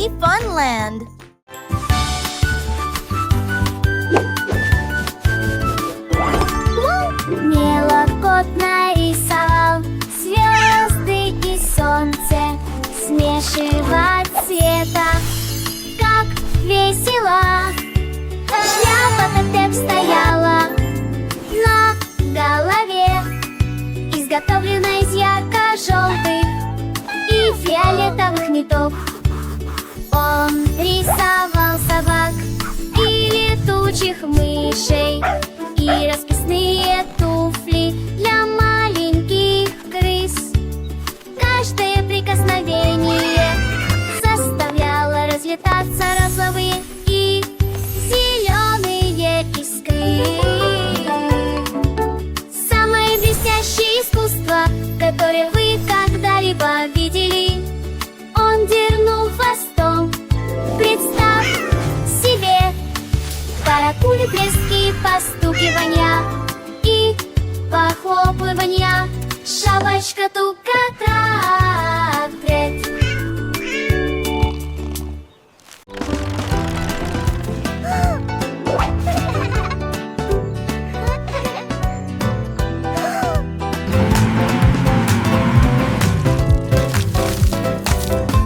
Happy Funland! Мелокот нарисовал звезды и солнце, смешивать цвета, как весело. Шляпа Теп стояла на голове, изготовлена из ярко-желтых и фиолетовых ниток. Он рисовал собак и летучих мышей, и расписные туфли для маленьких крыс. Каждое прикосновение заставляло разлетаться розовые и зеленые искры. Самое блестящее искусство, которое вы когда-либо видели, он дернул хвостом. Представь себе каракули, трески, постукивания и похлопывания. Шапочка тука-трак-трет.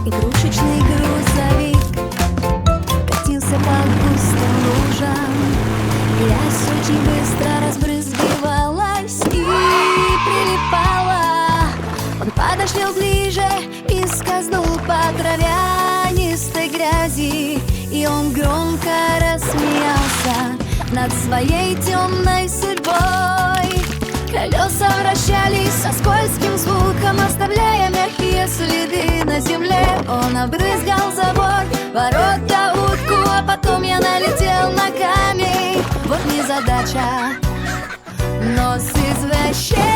Игрушечный грузовик катился по густым лужам. Грязь очень быстро разбрызгивалась и прилипала. Он подошел ближе и скользнул по травянистой грязи, и он громко рассмеялся над своей темной судьбой. Колеса вращались со скользким звуком, оставляя мягкие следы на земле. Он обрызгал забор, ворота, утку, а потом я налетел на камень. Вот незадача, но с извращением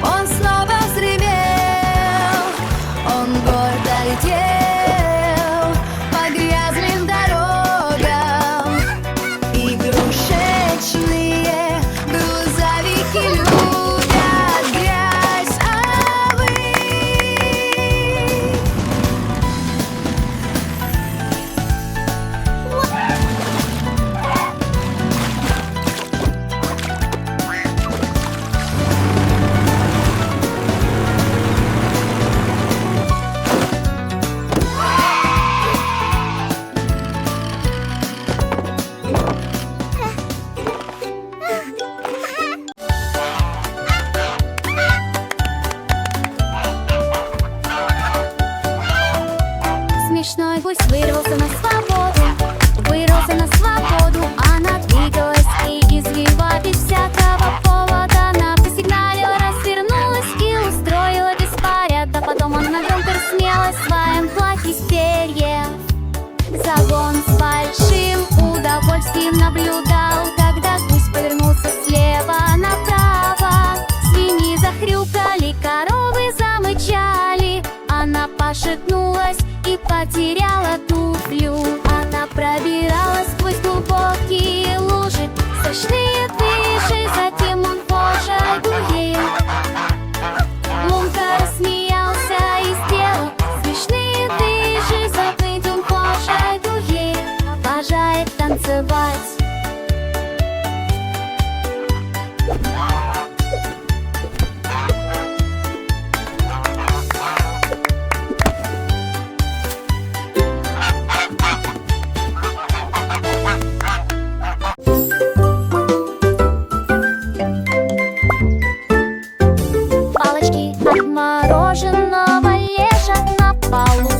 он снова взревел. Он гордо летел по грязным дорогам. Игрушечные грузовики любят грязь, а вы? Смешной гусь вырвался на свободу, она двигалась и извива без всякого повода. На автосигнале развернулась и устроила беспорядок. Потом она громко рассмеялась в своем платье из перьев. Загон с большим удовольствием наблюдал, когда гусь повернулся слева направо. Свиньи захрюкали, коровы замычали. Она пошатнулась и потеряла туфлю. Она пробиралась сквозь глубокие лужи, страшные движи, затем он позже дуги. Лунка рассмеялся и сделал смешные движи, забыть он позже дуги. Обожает танцевать. Палочки от мороженого лежат на полу.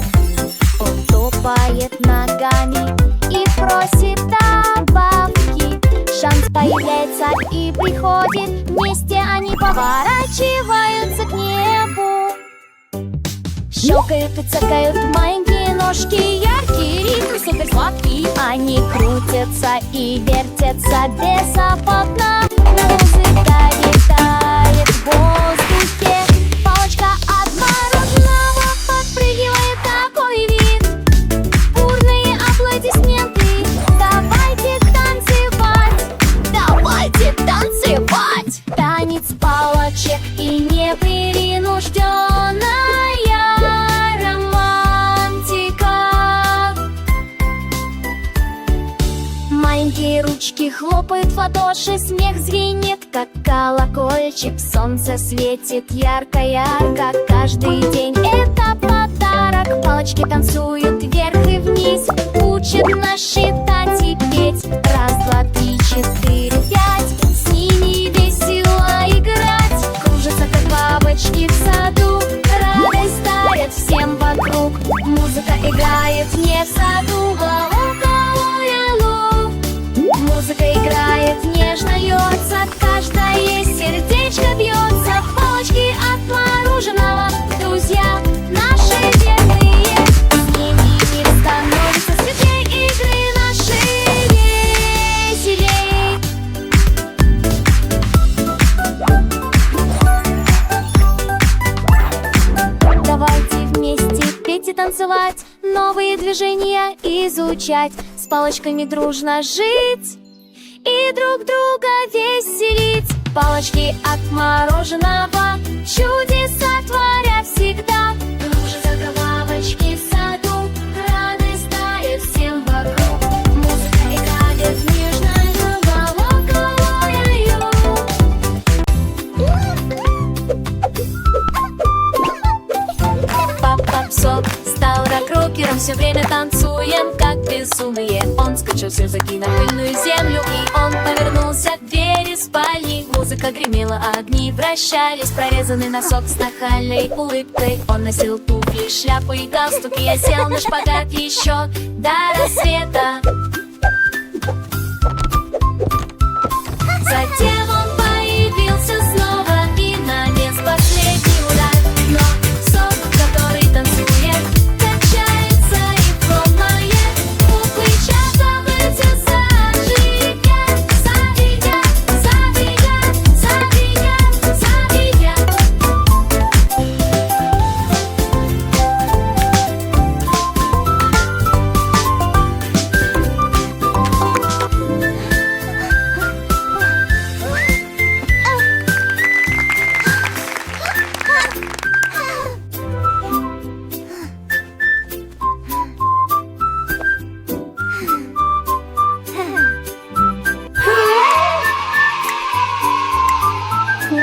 Он топает ногами и просит добавки. Шанс появляется и приходит. Вместе они поворачиваются к небу. Щелкают и цокают маленькие ножки, яркий ритм суперсладкий. Они крутятся и вертятся беззаботно. Музыка летает в воздухе. Палочка от мороженого подпрыгивает, такой вид. Бурные аплодисменты. Давайте танцевать, давайте танцевать. Танец палочек и непринужденная романтика. ручки хлопают в ладоши, смех звенит, как колокольчик. Солнце светит ярко-ярко, каждый день это подарок. Палочки танцуют вверх и вниз, учат нас считать и петь. Раз, два, три, четыре, пять, с ними весело играть. Кружатся, как бабочки в саду, радость дарит всем вокруг. Музыка играет не в саду, музыка играет, нежно льется, каждое сердечко бьется. Палочки от мороженого, друзья наши верные. С ними мир становится светлей, игры наши веселей. Давайте вместе петь и танцевать, новые движения изучать, с палочками дружно жить и друг друга веселить. Палочки от мороженого, чудеса творят всегда. Кружатся бабочки в саду, радость дарит всем вокруг. Музыка играет нежно, головою. Папа Псок стал рок-рокером, все время танцуем, как безумные. Он скачал с рюкзаки на пыльную землю, и он повернулся к двери спальни. Музыка гремела, огни вращались, прорезанный носок с нахальной улыбкой. Он носил туфли, шляпу и галстук, и я сел на шпагат еще до рассвета. Затем он появился снова и нанес последний удар. Но сок, который танцует, качается и промает. Буквы забыться зажигать, зажигать, зажигать, зажигать, зажигать.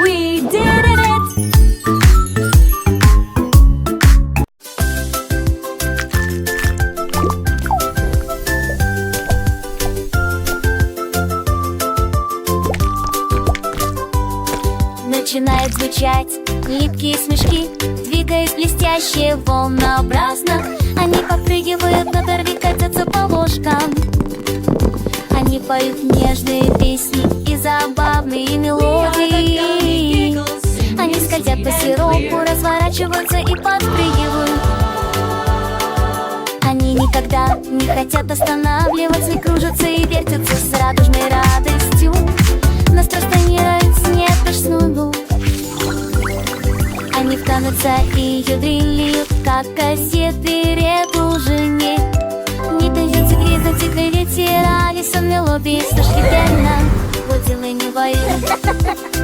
We did it! Начинают звучать липкие смешки, двигаясь блестяще, волнообразно. Они подпрыгивают, на торви катятся по ложкам. Они поют нежные песни и забавные мелодии. Они скользят по сиропу, разворачиваются и подпрыгивают. Они никогда не хотят останавливаться, и кружатся и вертятся с радужной радостью. Нас распространяют снежную. Они втянутся и ядрили, как кассеты реку жене. Не дождётся грязать, ветера, леса мелодии, слышки верно, вот делай не воюй.